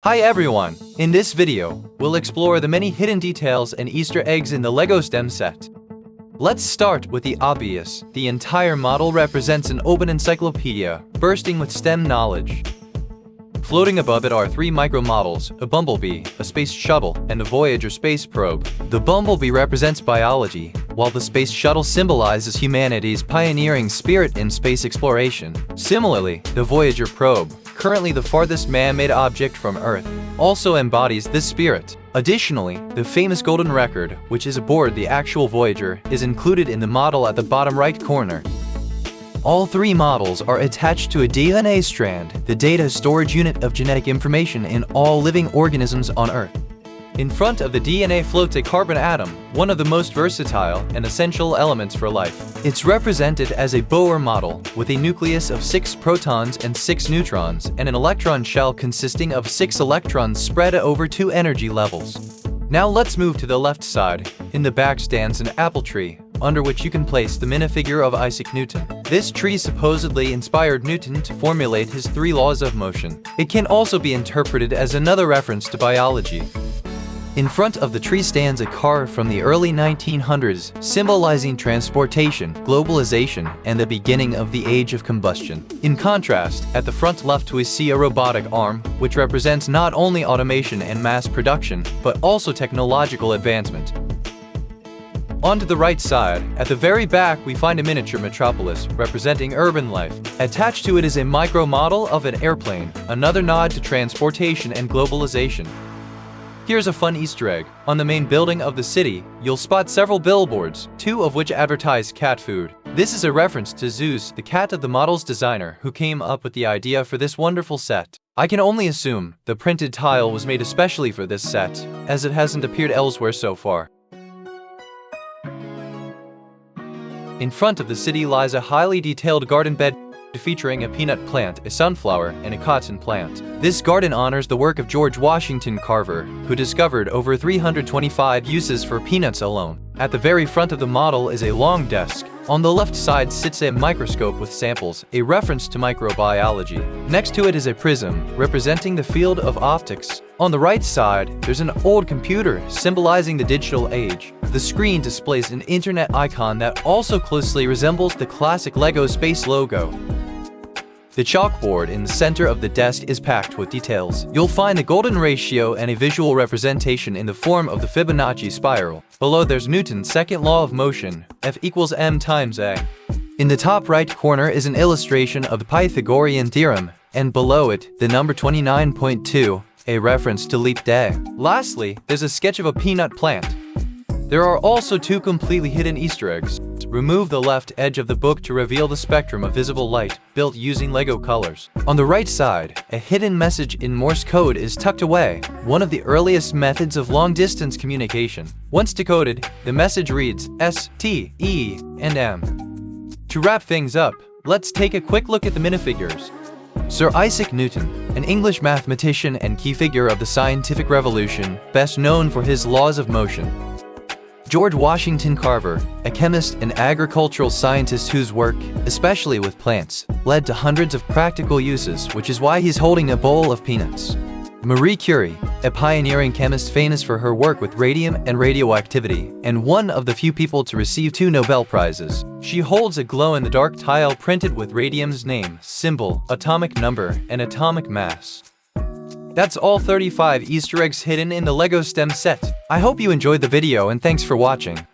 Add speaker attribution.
Speaker 1: Hi everyone! In this video, we'll explore the many hidden details and Easter eggs in the LEGO STEM set. Let's start with the obvious. The entire model represents an open encyclopedia, bursting with STEM knowledge. Floating above it are three micro-models, a bumblebee, a space shuttle, and a Voyager space probe. The bumblebee represents biology, while the space shuttle symbolizes humanity's pioneering spirit in space exploration. Similarly, the Voyager probe, currently the farthest man-made object from Earth, also embodies this spirit. Additionally, the famous golden record, which is aboard the actual Voyager, is included in the model at the bottom right corner. All three models are attached to a DNA strand, the data storage unit of genetic information in all living organisms on Earth. In front of the DNA floats a carbon atom, one of the most versatile and essential elements for life. It's represented as a Bohr model, with a nucleus of 6 protons and 6 neutrons, and an electron shell consisting of 6 electrons spread over 2 energy levels. Now let's move to the left side. In the back stands an apple tree, under which you can place the minifigure of Isaac Newton. This tree supposedly inspired Newton to formulate his 3 laws of motion. It can also be interpreted as another reference to biology. In front of the tree stands a car from the early 1900s, symbolizing transportation, globalization, and the beginning of the age of combustion. In contrast, at the front left we see a robotic arm, which represents not only automation and mass production, but also technological advancement. On to the right side, at the very back we find a miniature metropolis, representing urban life. Attached to it is a micro-model of an airplane, another nod to transportation and globalization. Here's a fun Easter egg. On the main building of the city, you'll spot several billboards, 2 of which advertise cat food. This is a reference to Zeus, the cat of the model's designer, who came up with the idea for this wonderful set. I can only assume the printed tile was made especially for this set, as it hasn't appeared elsewhere so far. In front of the city lies a highly detailed garden bed featuring a peanut plant, a sunflower, and a cotton plant. This garden honors the work of George Washington Carver, who discovered over 325 uses for peanuts alone. At the very front of the model is a long desk. On the left side sits a microscope with samples, a reference to microbiology. Next to it is a prism, representing the field of optics. On the right side, there's an old computer, symbolizing the digital age. The screen displays an internet icon that also closely resembles the classic LEGO space logo. The chalkboard in the center of the desk is packed with details. You'll find the golden ratio and a visual representation in the form of the Fibonacci spiral. Below there's Newton's second law of motion, F equals m times a. In the top right corner is an illustration of the Pythagorean theorem, and below it, the number 29.2, a reference to leap day. Lastly, there's a sketch of a peanut plant. There are also 2 completely hidden Easter eggs. Remove the left edge of the book to reveal the spectrum of visible light, built using LEGO colors. On the right side, a hidden message in Morse code is tucked away, one of the earliest methods of long-distance communication. Once decoded, the message reads S, T, E, and M. To wrap things up, let's take a quick look at the minifigures. Sir Isaac Newton, an English mathematician and key figure of the scientific revolution, best known for his laws of motion. George Washington Carver, a chemist and agricultural scientist whose work, especially with plants, led to hundreds of practical uses, which is why he's holding a bowl of peanuts. Marie Curie, a pioneering chemist famous for her work with radium and radioactivity, and one of the few people to receive 2 Nobel Prizes. She holds a glow-in-the-dark tile printed with radium's name, symbol, atomic number, and atomic mass. That's all 35 Easter eggs hidden in the LEGO STEM set. I hope you enjoyed the video and thanks for watching.